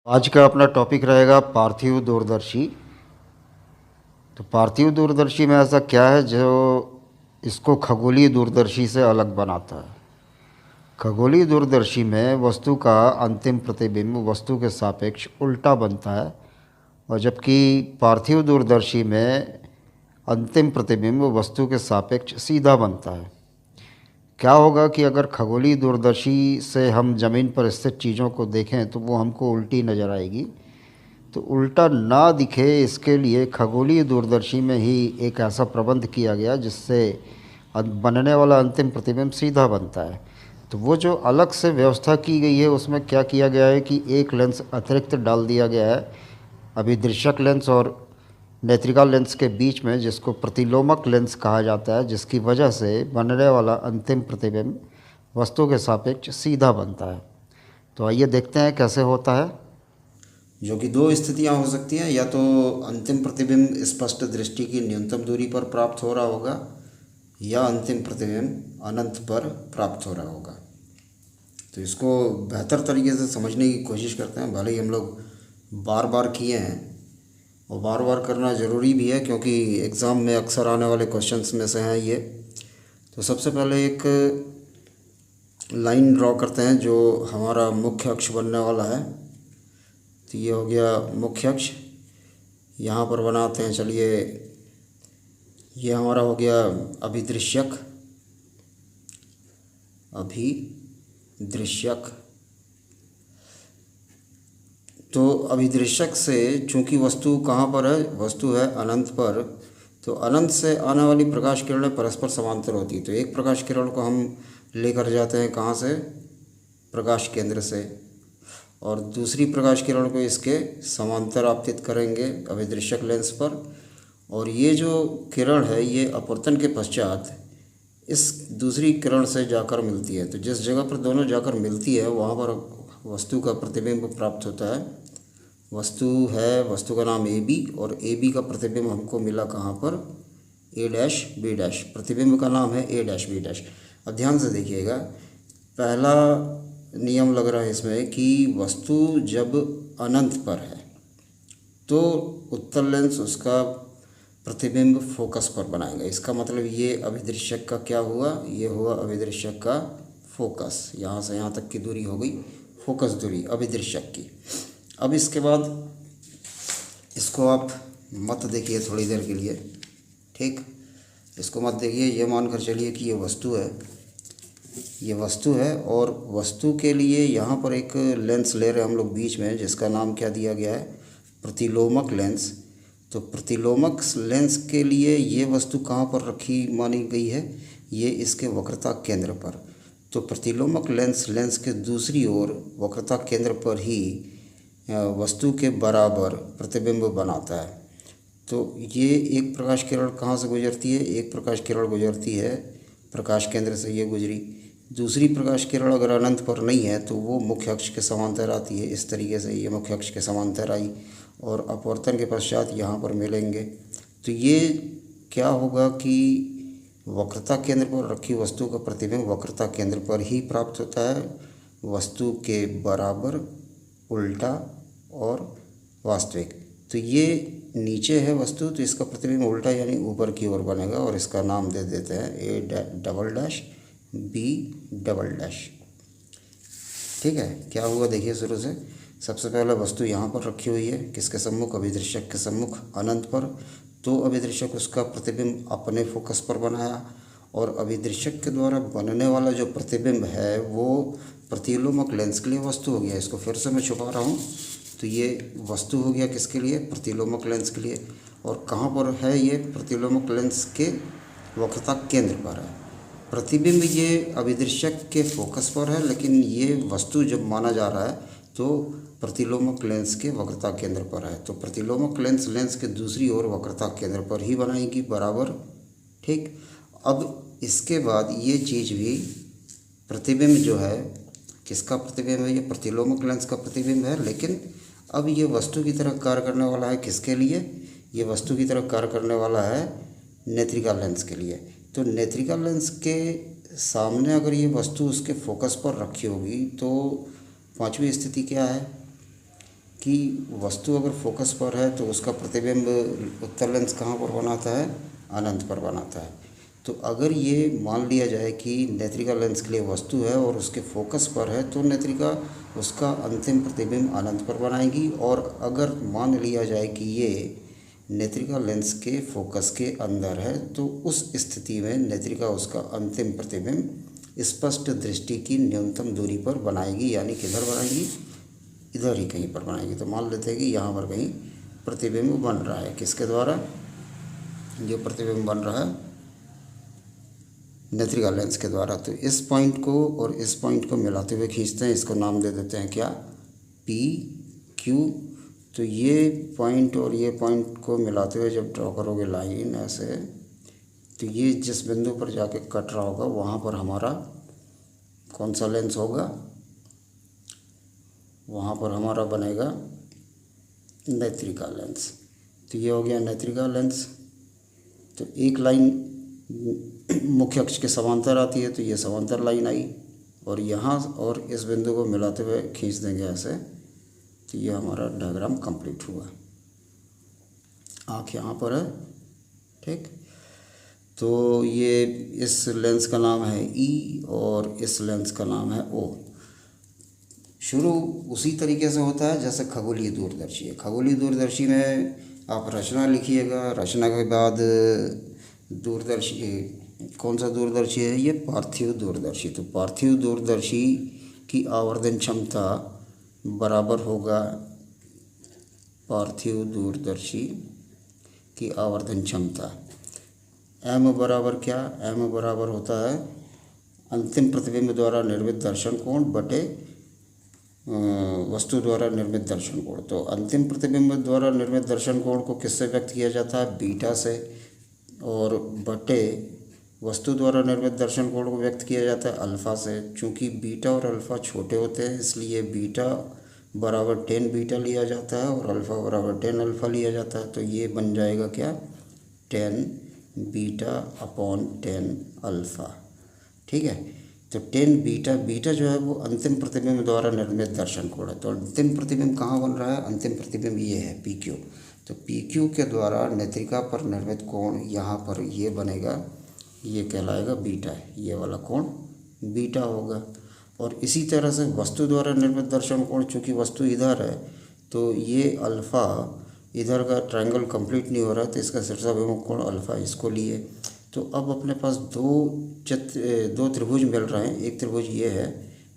आज का अपना टॉपिक रहेगा पार्थिव दूरदर्शी। तो पार्थिव दूरदर्शी में ऐसा क्या है जो इसको खगोलीय दूरदर्शी से अलग बनाता है। खगोलीय दूरदर्शी में वस्तु का अंतिम प्रतिबिंब वस्तु के सापेक्ष उल्टा बनता है, और जबकि पार्थिव दूरदर्शी में अंतिम प्रतिबिंब वस्तु के सापेक्ष सीधा बनता है। क्या होगा कि अगर खगोलीय दूरदर्शी से हम ज़मीन पर स्थित चीज़ों को देखें तो वो हमको उल्टी नज़र आएगी। तो उल्टा ना दिखे इसके लिए खगोलीय दूरदर्शी में ही एक ऐसा प्रबंध किया गया जिससे बनने वाला अंतिम प्रतिबिंब सीधा बनता है। तो वो जो अलग से व्यवस्था की गई है उसमें क्या किया गया है कि एक लेंस अतिरिक्त डाल दिया गया है अभिदृश्यक लेंस और नेत्रिका लेंस के बीच में, जिसको प्रतिलोमक लेंस कहा जाता है, जिसकी वजह से बनने वाला अंतिम प्रतिबिंब वस्तु के सापेक्ष सीधा बनता है। तो आइए देखते हैं कैसे होता है। जो कि दो स्थितियां हो सकती हैं, या तो अंतिम प्रतिबिंब स्पष्ट दृष्टि की न्यूनतम दूरी पर प्राप्त हो रहा होगा, या अंतिम प्रतिबिंब अनंत पर प्राप्त हो रहा होगा। तो इसको बेहतर तरीके से समझने की कोशिश करते हैं। भले ही हम लोग बार बार किए हैं, और बार बार करना ज़रूरी भी है क्योंकि एग्ज़ाम में अक्सर आने वाले क्वेश्चंस में से हैं ये। तो सबसे पहले एक लाइन ड्रॉ करते हैं जो हमारा मुख्य अक्ष बनने वाला है। तो ये हो गया मुख्य अक्ष। यहाँ पर बनाते हैं, चलिए, ये हमारा हो गया अभिदृश्यक। तो अभिदृश्यक से चूंकि वस्तु कहाँ पर है, वस्तु है अनंत पर, तो अनंत से आने वाली प्रकाश किरणें परस्पर समांतर होती है। तो एक प्रकाश किरण को हम लेकर जाते हैं कहाँ से, प्रकाश केंद्र से, और दूसरी प्रकाश किरण को इसके समांतर आपतित करेंगे अभिदृश्यक लेंस पर। और ये जो किरण है ये अपवर्तन के पश्चात इस दूसरी किरण से जाकर मिलती है। तो जिस जगह पर दोनों जाकर मिलती है वहाँ पर वस्तु का प्रतिबिंब प्राप्त होता है। वस्तु है, वस्तु का नाम ए बी, और ए बी का प्रतिबिंब हमको मिला कहाँ पर, ए डैश बी डैश। प्रतिबिंब का नाम है ए डैश बी डैश। अब ध्यान से देखिएगा, पहला नियम लग रहा है इसमें कि वस्तु जब अनंत पर है तो उत्तल लेंस उसका प्रतिबिंब फोकस पर बनाएगा। इसका मतलब ये अभिदृश्यक का क्या हुआ, ये हुआ अभिदृश्यक का फोकस। यहाँ से यहाँ तक की दूरी हो गई फोकस दूरी अभिदृश्यक की। अब इसके बाद इसको आप मत देखिए थोड़ी देर के लिए, ठीक। इसको मत देखिए, ये मानकर चलिए कि ये वस्तु है, ये वस्तु है, और वस्तु के लिए यहाँ पर एक लेंस ले रहे हैं हम लोग बीच में, जिसका नाम क्या दिया गया है, प्रतिलोमक लेंस। तो प्रतिलोमक लेंस के लिए ये वस्तु कहाँ पर रखी मानी गई है, ये इसके वक्रता केंद्र पर। तो प्रतिलोमक लेंस के दूसरी ओर वक्रता केंद्र पर ही वस्तु के बराबर प्रतिबिंब बनाता है। तो ये एक प्रकाश किरण कहाँ से गुजरती है, एक प्रकाश किरण गुजरती है प्रकाश केंद्र से, ये गुजरी। दूसरी प्रकाश किरण अगर अनंत पर नहीं है तो वो मुख्य अक्ष के समांतर आती है, इस तरीके से ये मुख्य अक्ष के समांतर आई, और अपवर्तन के पश्चात यहाँ पर मिलेंगे। तो ये क्या होगा कि वक्रता केंद्र पर रखी वस्तु का प्रतिबिंब वक्रता केंद्र पर ही प्राप्त होता है, वस्तु के बराबर, उल्टा और वास्तविक। तो ये नीचे है वस्तु, तो इसका प्रतिबिंब उल्टा यानी ऊपर की ओर बनेगा, और इसका नाम दे देते हैं A double dash B double dash. ठीक है, क्या हुआ देखिए शुरू से। सबसे पहले वस्तु यहाँ पर रखी हुई है, किसके सम्मुख, अभिदृश्यक के सम्मुख अनंत पर। तो अभिदृश्यक उसका प्रतिबिंब अपने फोकस पर बनाया, और अभिदृश्यक के द्वारा बनने वाला जो प्रतिबिंब है वो प्रतिलोमक लेंस के लिए वस्तु हो गया। इसको फिर से मैं छुपा रहा हूँ, तो ये वस्तु हो गया किसके लिए, प्रतिलोमक लेंस के लिए। और कहाँ पर है ये, प्रतिलोमक लेंस के वक्रता केंद्र पर है। प्रतिबिंब ये अभिदृश्यक के फोकस पर है, लेकिन ये वस्तु जब माना जा रहा है तो प्रतिलोमक लेंस के वक्रता केंद्र पर है। तो प्रतिलोमक लेंस के दूसरी ओर वक्रता केंद्र पर ही बनाएगी बराबर, ठीक। अब इसके बाद ये चीज़ भी, प्रतिबिंब जो है किसका प्रतिबिंब है, ये प्रतिलोमक लेंस का प्रतिबिंब है, लेकिन अब ये वस्तु की तरह कार्य करने वाला है किसके लिए, ये वस्तु की तरह कार्य करने वाला है नेत्रिका लेंस के लिए। तो नेत्रिका लेंस के सामने अगर ये वस्तु उसके फोकस पर रखी होगी तो पांचवी स्थिति क्या है कि वस्तु अगर फोकस पर है तो उसका प्रतिबिंब उत्तल लेंस कहाँ पर बनाता है, अनंत पर बनाता है। तो अगर ये मान लिया जाए कि नेत्रिका लेंस के लिए वस्तु है और उसके फोकस पर है तो नेत्रिका उसका अंतिम प्रतिबिंब अनंत पर बनाएगी। और अगर मान लिया जाए कि ये नेत्रिका लेंस के फोकस के अंदर है तो उस स्थिति में नेत्रिका उसका अंतिम प्रतिबिंब स्पष्ट दृष्टि की न्यूनतम दूरी पर बनाएगी, यानी किधर बनाएगी, इधर ही कहीं पर बनाएगी। तो मान लेते हैं कि यहाँ पर कहीं प्रतिबिंब बन रहा है, किसके द्वारा, जो प्रतिबिंब बन रहा है नेत्रिका लेंस के द्वारा। तो इस पॉइंट को और इस पॉइंट को मिलाते हुए खींचते हैं, इसको नाम दे देते हैं क्या, पी क्यू। तो ये पॉइंट और ये पॉइंट को मिलाते हुए जब ड्रॉ करोगे लाइन ऐसे, तो ये जिस बिंदु पर जाके कट रहा होगा वहाँ पर हमारा कौन सा लेंस होगा, वहाँ पर हमारा बनेगा नेत्रिका लेंस। तो ये हो गया नेत्रिका लेंस। तो एक लाइन मुख्य अक्ष के समांतर आती है, तो ये समांतर लाइन आई, और यहाँ और इस बिंदु को मिलाते हुए खींच देंगे ऐसे, तो ये हमारा डायग्राम कंप्लीट हुआ। आँख यहाँ पर है, ठीक। तो ये इस लेंस का नाम है ई और इस लेंस का नाम है ओ। शुरू उसी तरीके से होता है जैसे खगोलीय दूरदर्शी है। खगोलीय दूरदर्शी में आप रचना लिखिएगा, रचना के बाद दूरदर्शी, कौन सा दूरदर्शी है ये, पार्थिव दूरदर्शी। तो पार्थिव दूरदर्शी की आवर्धन क्षमता बराबर होगा, पार्थिव दूरदर्शी की आवर्धन क्षमता एम बराबर क्या, एम बराबर होता है अंतिम प्रतिबिंब द्वारा निर्मित दर्शन कोण बटे वस्तु द्वारा निर्मित दर्शन कोण। तो अंतिम प्रतिबिंब द्वारा निर्मित दर्शन कोण को किससे व्यक्त किया जाता है, बीटा से, और बटे वस्तु द्वारा निर्मित दर्शन कोण को व्यक्त किया जाता है अल्फ़ा से। चूँकि बीटा और अल्फ़ा छोटे होते हैं इसलिए बीटा बराबर 10 बीटा लिया जाता है और अल्फ़ा बराबर 10 अल्फ़ा लिया जाता है। तो ये बन जाएगा क्या, 10 बीटा अपॉन 10 अल्फ़ा, ठीक है। तो 10 बीटा, बीटा जो है वो अंतिम प्रतिबिंब द्वारा निर्मित दर्शन कोण है। तो अंतिम प्रतिबिंब कहाँ बन रहा है, अंतिम प्रतिबिंब ये है पी क्यू। तो पी क्यू के द्वारा नेत्रिका पर निर्मित कोण यहाँ पर ये बनेगा, ये कहलाएगा बीटा, ये वाला कोण बीटा होगा। और इसी तरह से वस्तु द्वारा निर्मित दर्शन कोण, चूँकि वस्तु इधर है तो ये अल्फ़ा, इधर का ट्रायंगल कंप्लीट नहीं हो रहा है तो इसका शीर्षाभिमुख कोण अल्फ़ा, इसको लिए। तो अब अपने पास दो त्रिभुज मिल रहे हैं। एक त्रिभुज ये है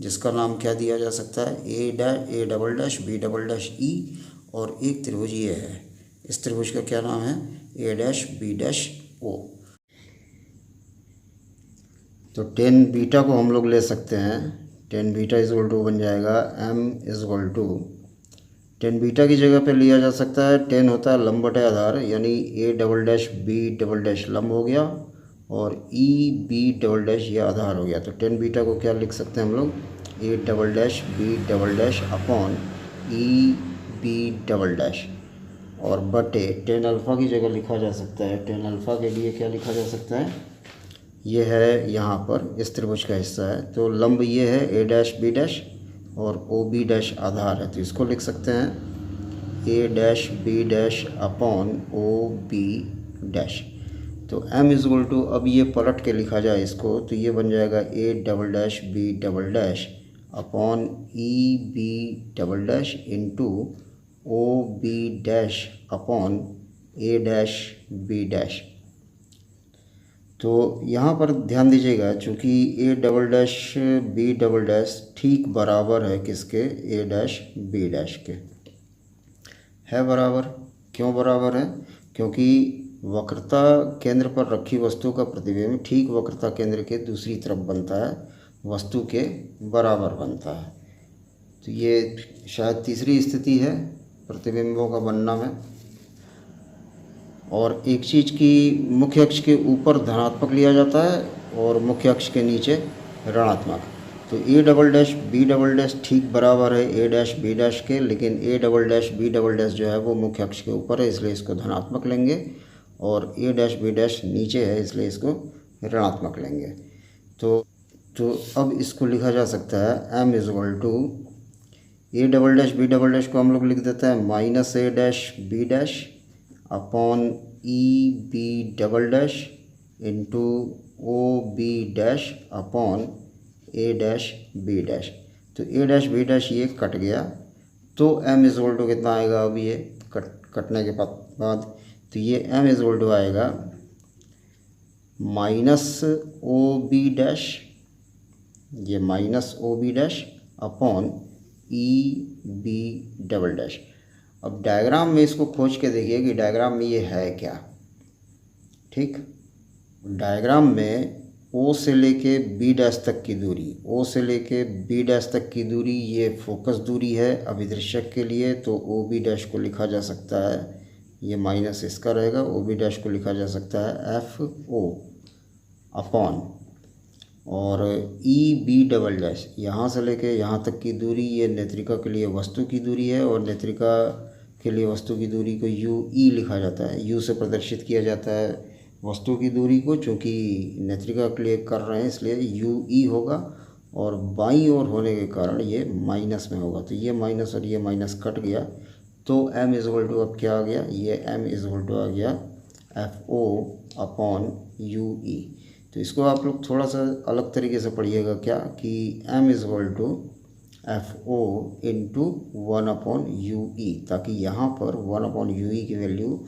जिसका नाम क्या दिया जा सकता है, A double dash B double dash E, और एक त्रिभुज ये है, इस त्रिभुज का क्या नाम है, A dash B dash O. तो 10 बीटा को हम लोग ले सकते हैं, 10 बीटा इज इक्वल टू बन जाएगा m is equal to, 10 beta की जगह पे लिया जा सकता है 10 होता है लंब बटे आधार, यानी A double dash B double dash लंब हो गया और ई बी डबल डैश ये आधार हो गया। तो 10 बीटा को क्या लिख सकते हैं हम लोग, A double dash B double dash upon E B double dash, और बटे 10 अल्फ़ा की जगह लिखा जा सकता है, 10 अल्फ़ा के लिए क्या लिखा जा सकता है, ये है यहाँ पर इस त्रिभुज का हिस्सा है। तो लंब ये है ए डैश बी डैश और ओ बी डैश आधार है, तो इसको लिख सकते हैं A dash B dash upon O B dash. तो m इज इक्वल टू, अब ये पलट के लिखा जाए इसको तो ये बन जाएगा A double dash B double dash upon E B double dash into O B dash upon A dash B dash. तो यहाँ पर ध्यान दीजिएगा, चूँकि A double dash B double dash ठीक बराबर है किसके, ए डैश बी डैश के, है बराबर। क्यों बराबर है, क्योंकि वक्रता केंद्र पर रखी वस्तु का प्रतिबिंब ठीक वक्रता केंद्र के दूसरी तरफ बनता है, वस्तु के बराबर बनता है। तो ये शायद तीसरी स्थिति है प्रतिबिंबों का बनना में। और एक चीज़ की मुख्य अक्ष के ऊपर धनात्मक लिया जाता है और मुख्य अक्ष के नीचे ऋणात्मक। तो A double dash B double dash ठीक बराबर है ए डैश बी डैश के, लेकिन A double dash B double dash जो है वो मुख्य अक्ष के ऊपर है इसलिए इसको धनात्मक लेंगे, और ए डैश बी डैश नीचे है इसलिए इसको ऋणात्मक लेंगे। तो अब इसको लिखा जा सकता है m is equal to A double dash B double dash को हम लोग लिख देते हैं minus A dash B dash upon E B double dash into O B dash upon A dash B dash. तो ए डैश बी डैश ये cut गया, तो एम इज इक्वल टू कितना आएगा, अब ये कटने के बाद तो ये एम इज इक्वल टू आएगा माइनस ओ बी डैश, ये minus O B dash upon E B double dash. अब डायग्राम में इसको खोज के देखिए कि डायग्राम में ये है क्या। ठीक, डायग्राम में ओ से लेके बी डैश तक की दूरी, ओ से लेके बी डैश तक की दूरी ये फोकस दूरी है अभिदृश्यक के लिए, तो ओ बी डैश को लिखा जा सकता है, ये माइनस इसका रहेगा, ओ बी डैश को लिखा जा सकता है एफ ओ अपॉन, और ई बी डबल डैश यहाँ से लेके यहाँ तक की दूरी ये नेत्रिका के लिए वस्तु की दूरी है, और नेत्रिका के लिए वस्तु की दूरी को यू ई लिखा जाता है, यू से प्रदर्शित किया जाता है वस्तु की दूरी को, चूँकि नेत्रिका के लिए कर रहे हैं इसलिए यू ई होगा, और बाईं ओर होने के कारण ये माइनस में होगा, तो ये माइनस और ये माइनस कट गया, तो एम इज इक्वल टू अब क्या आ गया, ये एम इज इक्वल टू आ गया F O upon U E. तो इसको आप लोग थोड़ा सा अलग तरीके से पढ़िएगा क्या, कि M is equal to F O into 1 upon U E, ताकि यहाँ पर 1 अपॉन यू ई की वैल्यू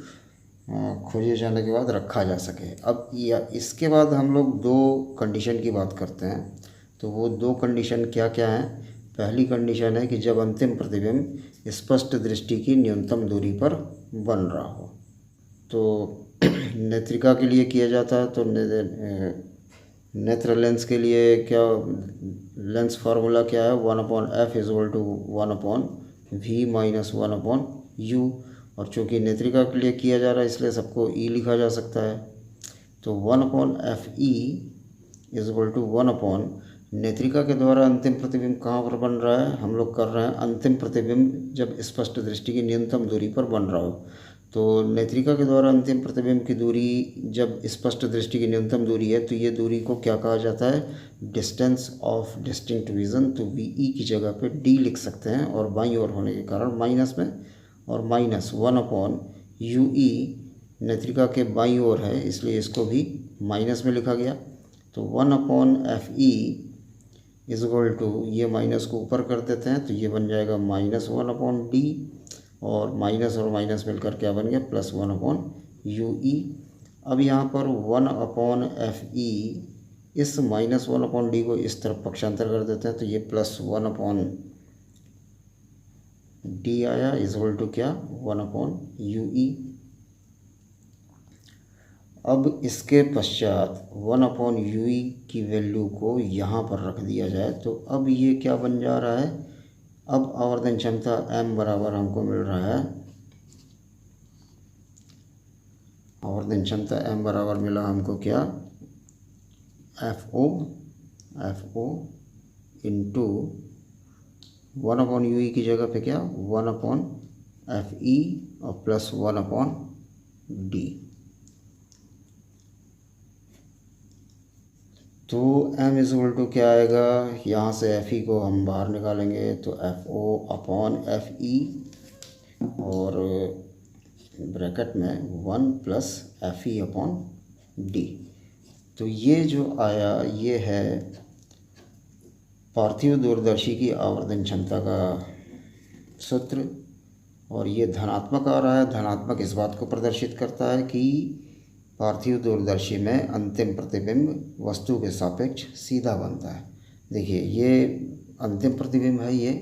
खोजे जाने के बाद रखा जा सके। अब या इसके बाद हम लोग दो कंडीशन की बात करते हैं, तो वो दो कंडीशन क्या क्या हैं। पहली कंडीशन है कि जब अंतिम प्रतिबिंब स्पष्ट दृष्टि की न्यूनतम दूरी पर बन रहा हो, तो नेत्रिका के लिए किया जाता है, तो नेत्र लेंस के लिए क्या लेंस फार्मूला क्या है, 1 upon F is equal to 1 upon V minus 1 upon U, और चूँकि नेत्रिका के लिए किया जा रहा है इसलिए सबको ई लिखा जा सकता है, तो 1 upon F E is equal to 1 upon नेत्रिका के द्वारा अंतिम प्रतिबिंब कहाँ पर बन रहा है, हम लोग कर रहे हैं अंतिम प्रतिबिंब जब स्पष्ट दृष्टि की न्यूनतम दूरी पर बन रहा हो, तो नेत्रिका के द्वारा अंतिम प्रतिबिंब की दूरी जब स्पष्ट दृष्टि की न्यूनतम दूरी है, तो ये दूरी को क्या कहा जाता है, डिस्टेंस ऑफ डिस्टिंक्ट विज़न, तो वी ई की जगह पे डी लिख सकते हैं, और बाईं ओर होने के कारण माइनस में, और माइनस 1 अपॉन यू ई नेत्रिका के बाईं ओर है इसलिए इसको भी माइनस में लिखा गया, तो 1 upon F E is equal to, ये माइनस को ऊपर कर देते हैं तो ये बन जाएगा माइनस 1 अपॉन डी, और माइनस मिलकर क्या बन गया, प्लस 1 अपॉन यू ई। अब यहाँ पर 1 अपॉन एफ ई, इस माइनस 1 अपॉन डी को इस तरफ पक्षांतर कर देते हैं, तो ये प्लस 1 अपॉन डी आया इज इक्वल टू क्या, 1 अपॉन यू ई। अब इसके पश्चात 1 अपॉन यू ई की वैल्यू को यहाँ पर रख दिया जाए, तो अब ये क्या बन जा रहा है, अब आवर्धन क्षमता m बराबर हमको मिल रहा है, आवर्धन क्षमता m बराबर मिला हमको क्या, F O into 1 upon U E की जगह पे क्या, 1 अपॉन एफ ई और प्लस 1 अपॉन डी। तो m इज इक्वल टू क्या आएगा, यहाँ से एफ ई को हम बाहर निकालेंगे तो F O upon F E, और ब्रैकेट में 1 plus F E upon D. तो ये जो आया ये है पार्थिव दूरदर्शी की आवर्धन क्षमता का सूत्र, और ये धनात्मक आ रहा है। धनात्मक इस बात को प्रदर्शित करता है कि पार्थिव दूरदर्शी में अंतिम प्रतिबिंब वस्तु के सापेक्ष सीधा बनता है। देखिए ये अंतिम प्रतिबिंब है ये,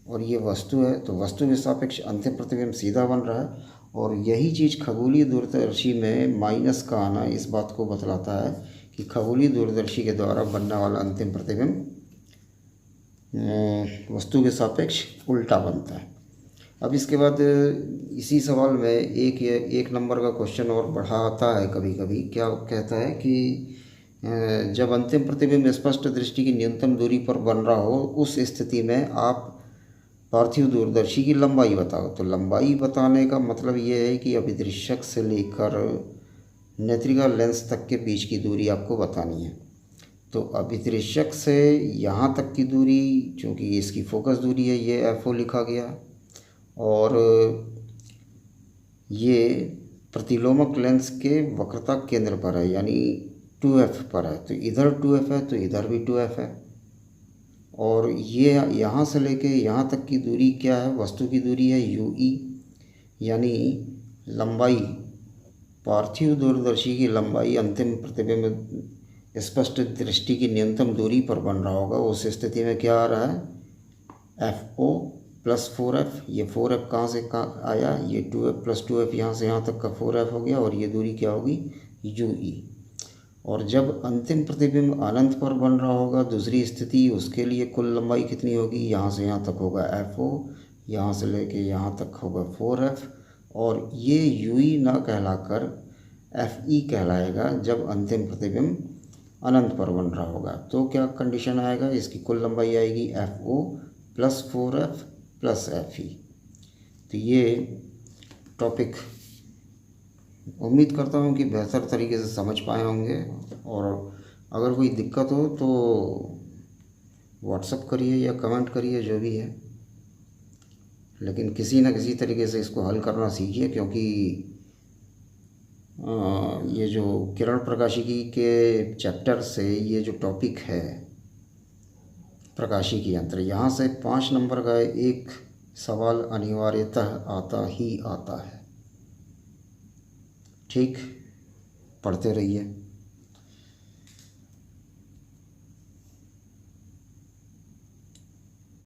और ये वस्तु है, तो वस्तु के सापेक्ष अंतिम प्रतिबिंब सीधा बन रहा है, और यही चीज़ खगोलीय दूरदर्शी में माइनस का आना इस बात को बतलाता है कि खगोलीय दूरदर्शी के द्वारा बनने वाला अंतिम प्रतिबिंब वस्तु के सापेक्ष उल्टा बनता है। अब इसके बाद इसी सवाल में एक नंबर का क्वेश्चन और बढ़ा आता है कभी कभी, क्या कहता है कि जब अंतिम प्रतिबिंब स्पष्ट दृष्टि की न्यूनतम दूरी पर बन रहा हो, उस स्थिति में आप पार्थिव दूरदर्शी की लंबाई बताओ। तो लंबाई बताने का मतलब ये है कि अभिदृश्यक से लेकर नेत्रिका लेंस तक के बीच की दूरी आपको बतानी है। तो अभिदृश्यक से यहाँ तक की दूरी, चूँकि इसकी फोकस दूरी है, ये FO लिखा गया, और ये प्रतिलोमक लेंस के वक्रता केंद्र पर है, यानी 2F पर है। तो इधर 2F है तो इधर भी 2F है। और ये यहाँ से लेके यहाँ तक की दूरी क्या है? वस्तु की दूरी है UE, यानी लंबाई, पार्थिव दूरदर्शी की लंबाई अंतिम प्रतिबिंब स्पष्ट दृष्टि की न्यूनतम दूरी पर बन रहा होगा। उस स्थिति में क्या आ रहा है? FO plus 4F। ये 4F कहाँ से कहाँ आया? ये 2F प्लस 2F, यहाँ से यहाँ तक का 4F हो गया, और ये दूरी क्या होगी? UE। और जब अंतिम प्रतिबिंब अनंत पर बन रहा होगा, दूसरी स्थिति, उसके लिए कुल लंबाई कितनी होगी? यहाँ से यहाँ तक होगा FO, यहाँ से लेके यहाँ तक होगा 4F, और ये UE ना कहलाकर FE कहलाएगा जब अंतिम प्रतिबिंब अनंत पर बन रहा होगा। तो क्या कंडीशन आएगा? इसकी कुल लंबाई आएगी FO plus 4F plus FE। तो ये टॉपिक उम्मीद करता हूँ कि बेहतर तरीके से समझ पाए होंगे, और अगर कोई दिक्कत हो तो व्हाट्सअप करिए या कमेंट करिए, जो भी है, लेकिन किसी न किसी तरीके से इसको हल करना सीखिए, क्योंकि ये जो किरण प्रकाशिकी के चैप्टर से ये जो टॉपिक है प्रकाशिकी यंत्र, यहाँ से 5 नंबर का एक सवाल अनिवार्यतः आता ही आता है। ठीक, पढ़ते रहिए।